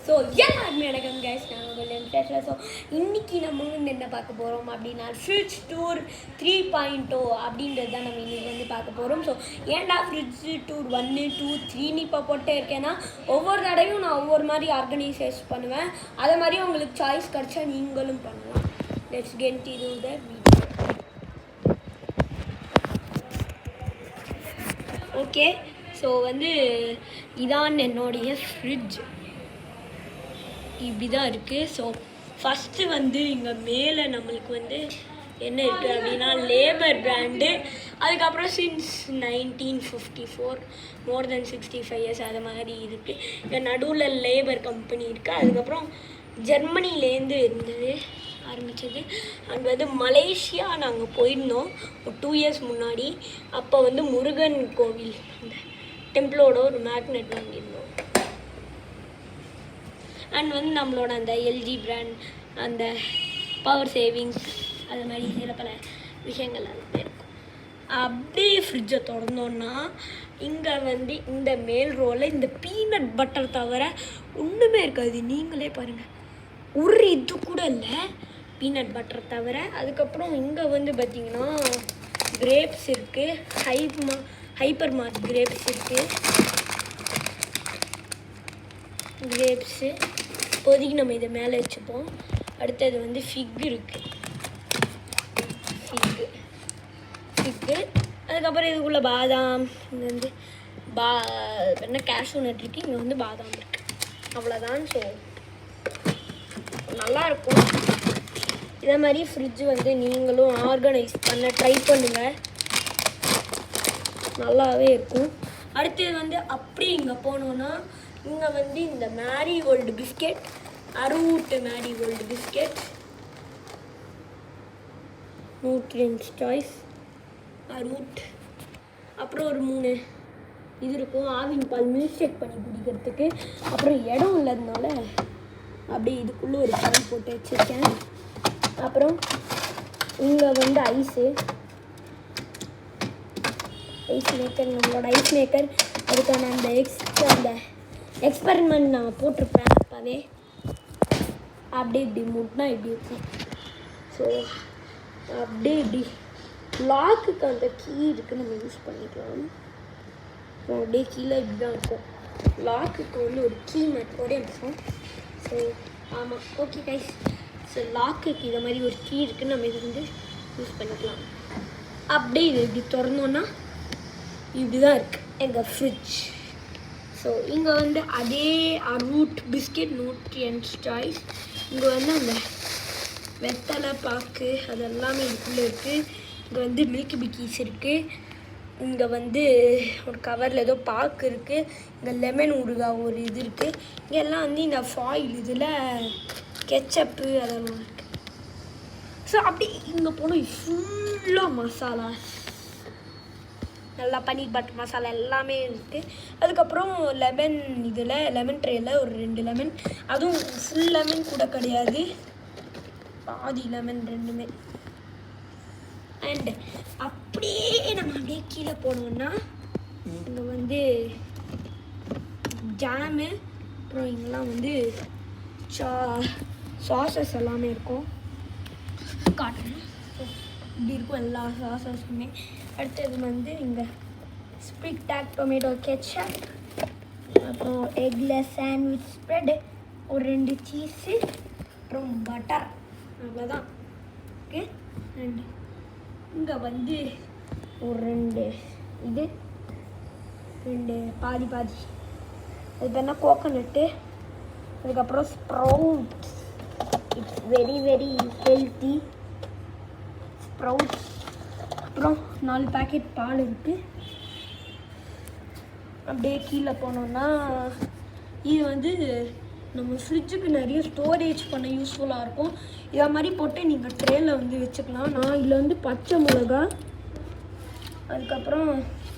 So எல்லாருமே வணக்கம் guys, நான் உங்கள் பேசுகிறேன். ஸோ இன்றைக்கி நம்ம வந்து என்ன பார்க்க போகிறோம் அப்படின்னா ஃப்ரிட்ஜ் டூர் 3.0 அப்படின்றது தான் நம்ம இன்றைக்கி வந்து பார்க்க போகிறோம். ஸோ ஏன்டா ஃப்ரிட்ஜ் டூர் 1, 2, 3 இப்போ போட்டே இருக்கேன்னா ஒவ்வொரு தடையும் நான் ஒவ்வொரு மாதிரி ஆர்கனைசேஸ் பண்ணுவேன். அதே மாதிரி உங்களுக்கு சாய்ஸ் கிடச்சா நீங்களும் பண்ணலாம். Let's get into the video. Okay, so வந்து இதான் என்னுடைய ஃப்ரிட்ஜ். இப்படி தான் இருக்குது. ஸோ ஃபஸ்ட்டு வந்து இங்கே மேலே நம்மளுக்கு வந்து என்ன இருக்குது அப்படின்னா லேபர் பிராண்டு. அதுக்கப்புறம் சின்ஸ் 1954 மோர் தென் 65 இயர்ஸ் அது மாதிரி இருக்குது. இங்கே நடுவில் லேபர் கம்பெனி இருக்குது. அதுக்கப்புறம் ஜெர்மனிலேருந்து இருந்தது ஆரம்பித்தது. அங்கே வந்து மலேசியா நாங்கள் போயிருந்தோம் ஒரு 2 இயர்ஸ் முன்னாடி. அப்போ வந்து முருகன் கோவில் அந்த டெம்பிளோட ஒரு மேக்னெட் வாங்கியிருந்தோம். அண்ட் வந்து நம்மளோட அந்த எல்ஜி பிராண்ட், அந்த பவர் சேவிங்ஸ், அது மாதிரி சில பல விஷயங்கள் எல்லாமே இருக்கும். அப்படியே ஃப்ரிட்ஜை திறந்தோன்னா இங்கே வந்து இந்த மேல் ரோவில் இந்த பீனட் பட்டர் தவிர ஒன்றுமே இருக்காது. நீங்களே பாருங்கள், ஒரு இது கூட இல்லை பீனட் பட்டர் தவிர. அதுக்கப்புறம் இங்கே வந்து பார்த்திங்கன்னா கிரேப்ஸ் இருக்குது, ஹைப்பர் மார்ட் கிரேப்ஸ் இருக்குது. கிரேப்ஸு இப்போதைக்கு நம்ம இதை மேலே வச்சுப்போம். அடுத்தது வந்து ஃபிக் இருக்குது, ஃபிக்கு. அதுக்கப்புறம் இதுக்குள்ளே பாதாம், இங்கே வந்து என்ன கேஷ்யூ நட் இருக்குது, இங்கே வந்து பாதாம் இருக்குது. அவ்வளோதான். ஸோ நல்லாயிருக்கும். இதே மாதிரி ஃப்ரிட்ஜ் வந்து நீங்களும் ஆர்கனைஸ் பண்ண ட்ரை பண்ணுங்கள், நல்லாவே இருக்கும். அடுத்தது வந்து அப்படி இங்கே போனோன்னா இங்கே வந்து இந்த marigold biscuit, arrowroot marigold biscuit, nutrients choice arrowroot. அப்புறம் ஒரு 3 இது இருக்கும், ஆவின் பால் மில்க் ஷேக் பண்ணி குடிக்கிறதுக்கு. அப்புறம் இடம் இல்லாதனால அப்படியே இதுக்குள்ளே ஒரு பால் போட்டு வச்சுருக்கேன். அப்புறம் இங்கே வந்து ஐஸ் மேக்கர், நம்மளோட ஐஸ் மேக்கர். அதுக்கான அந்த எக்ஸ்பெரிமெண்ட் நான் போட்டிருப்பேன் அப்போவே. அப்படியே இப்படி முட்டினா இப்படி இருக்கும். ஸோ அப்படியே இப்படி லாக்குக்கு அந்த கீ இருக்குது, நம்ம யூஸ் பண்ணிக்கலாம். ஸோ அப்படியே கீழே இப்படி தான் இருக்கும். லாக்குக்கு வந்து ஒரு கீ மெத்தோடே இருக்கும். ஸோ ஆமாம், ஓகே கைஸ். ஸோ லாக்குக்கு இதை மாதிரி ஒரு கீ இருக்குன்னு நம்ம இதை வந்து யூஸ் பண்ணிக்கலாம். அப்படியே இது இப்படி திறந்தோன்னா இப்படி தான் இருக்குது எங்கள் ஃப்ரிட்ஜ். ஸோ இங்கே வந்து அதே அரூட் பிஸ்கெட், நியூட்ரியன்ஸ் சாய்ஸ். இங்கே வந்து அந்த வெத்தலை பாக்கு அதெல்லாமே இதுக்குள்ளே இருக்குது. இங்கே வந்து மில்கி பிக்கீஸ் இருக்குது. இங்கே வந்து ஒரு கவரில் ஏதோ பாக்கு இருக்குது. இங்கே லெமன் ஊறுகாய் ஒரு இது இருக்குது. இங்கே எல்லாம் வந்து இந்த ஃபாயில் இதில் கெச்சப்பு அதெல்லாம் இருக்குது. ஸோ அப்படி இங்கே போனால் ஃபுல்லாக மசாலா, நல்லா பன்னீர் பட்டர் மசாலா எல்லாமே இருக்குது. அதுக்கப்புறம் லெமன் ட்ரேயில் ஒரு 2 லெமன், அதுவும் ஃபுல் லெமன் கூட கிடையாது, பாதி லெமன் 2மே. அண்டு அப்படியே நம்ம அப்படியே கீழே போனோம்னா இங்கே வந்து ஜாமு, அப்புறம் இங்கெல்லாம் வந்து சாஸஸ் எல்லாமே இருக்கும். காட்டுறேன், இப்படி இருக்கும் எல்லா சாஸஸுமே. அடுத்தது வந்து இங்கே ஸ்ப்ரிக் டேக் டொமேட்டோ கெச்சப், அப்புறம் எக்லெஸ் சாண்ட்விச் ஸ்ப்ரெட், ஒரு 2 சீஸு, அப்புறம் பட்டர். அவ்வளோதான். ஓகே. அண்ட் இங்கே வந்து ஒரு 2 இது 2 பாதி அது என்ன கோகோனட்டு. அதுக்கப்புறம் sprouts, it's very very healthy sprouts. அப்புறம் 4 பேக்கெட் பால் இருக்குது. அப்படியே கீழே போனோன்னா இது வந்து நம்ம ஃப்ரிட்ஜுக்கு நிறைய ஸ்டோரேஜ் பண்ண யூஸ்ஃபுல்லாக இருக்கும். இதை மாதிரி போட்டு நீங்கள் ட்ரேயில் வந்து வச்சுக்கலாம். நான் இதில் வந்து பச்சை மிளகா, அதுக்கப்புறம்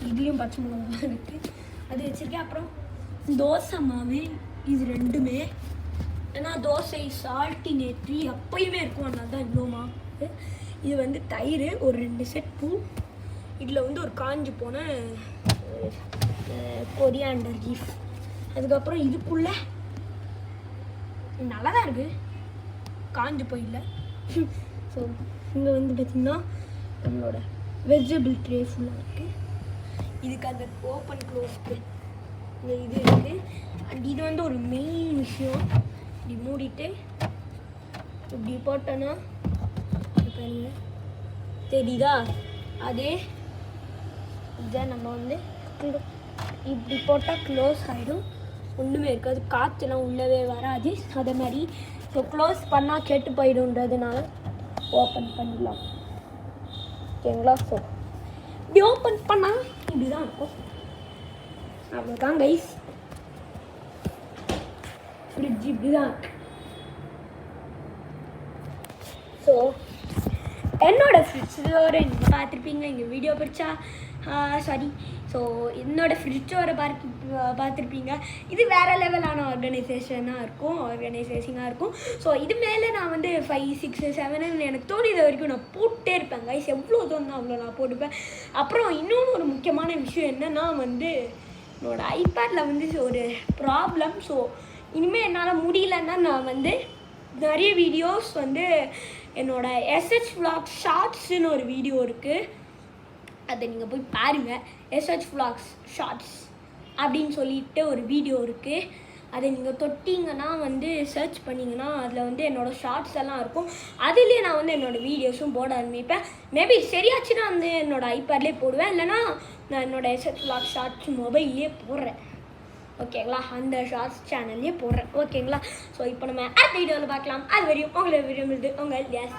இதுலேயும் பச்சை மிளகா இருக்குது, அது வச்சுருக்கேன். அப்புறம் தோசை மாவு, இது 2மே. ஏன்னா தோசை சால்ட்டினேட்ரி எப்பயுமே இருக்கும், அதனால தான் இவ்வளோ மாவு. இது வந்து தயிர், ஒரு 2 செட் பூ. இதில் வந்து ஒரு காஞ்சி போன கொரியாண்டர் லீஃப். அதுக்கப்புறம் இதுக்குள்ளே இது நல்லா தான் இருக்குது, காஞ்சு போயிடல. ஸோ இங்கே வந்து பார்த்திங்கன்னா நம்மளோட வெஜிடபிள் ட்ரே ஃபுல்லாக இருக்குது. இதுக்கு அந்த ஓப்பன் க்ளோஸ்க்கு இந்த இது இருக்குது. அண்ட் இது வந்து ஒரு மெயின் விஷயம். இப்படி மூடிட்டு இப்படி போட்டோன்னா பாருங்க தெரியுதா, அதே இதை நம்ம வந்து இப்படி போட்டால் க்ளோஸ் ஆகிடும், ஒன்றுமே இருக்காது, காற்றுலாம் உள்ளவே வராது. அதே மாதிரி ஸோ க்ளோஸ் பண்ணால் கெட்டு போயிடுன்றதுனால ஓப்பன் பண்ணிடலாம். ஓகேங்களா? ஸோ இப்படி ஓப்பன் பண்ணால் இப்படி தான் இருக்கும். அவ்வளோதான் கைஸ், ஃப்ரிட்ஜ் இப்படி தான் இருக்கு. ஸோ என்னோட ஃப்ரிட்ஜோரை நீங்கள் பார்த்துருப்பீங்க. எங்கள் வீடியோ பிடிச்சா சாரி ஸோ என்னோடய ஃப்ரிட்ஜோரை பார்த்துருப்பீங்க. இது வேறு லெவலான ஆர்கனைசேஷனாக இருக்கும். ஸோ இது மேலே நான் வந்து 5, 6, 7 எனக்கு தோணித வரைக்கும் நான் போட்டே இருப்பேன் கைஸ். எவ்வளோ தோணுதோ அவ்வளோ நான் போட்டுப்பேன். அப்புறம் இன்னொன்று ஒரு முக்கியமான விஷயம் என்னென்னா வந்து என்னோடய ஐபேடில் வந்து ஒரு ப்ராப்ளம். ஸோ இனிமேல் என்னால் முடியலன்னா நான் வந்து நிறைய வீடியோஸ் வந்து என்னோடய SH Vlogs ஷார்ட்ஸுன்னு ஒரு வீடியோ இருக்குது, அதை நீங்கள் போய் பாருங்கள். SH Vlogs ஷார்ட்ஸ் அப்படின்னு சொல்லிட்டு ஒரு வீடியோ இருக்குது. அதை நீங்கள் தொட்டிங்கன்னா வந்து சர்ச் பண்ணிங்கன்னா அதில் வந்து என்னோடய ஷார்ட்ஸ் எல்லாம் இருக்கும். அதுலேயே நான் வந்து என்னோடய வீடியோஸும் போட ஆரம்பிப்பேன். மேபி சரியாச்சுன்னா வந்து என்னோடய ஐபேட்லேயே போடுவேன், இல்லைனா நான் என்னோடய SH Vlogs ஷார்ட்ஸ் மொபைல்லே போடுறேன். ஓகேங்களா? அந்த ஷார்ட்ஸ் சேனல்லே போடுறேன். ஓகேங்களா? ஸோ இப்போ நம்ம அடுத்த வீடியோவில் பார்க்கலாம். அது வரையும் உங்களை விரும்புது உங்கள் எஸ்.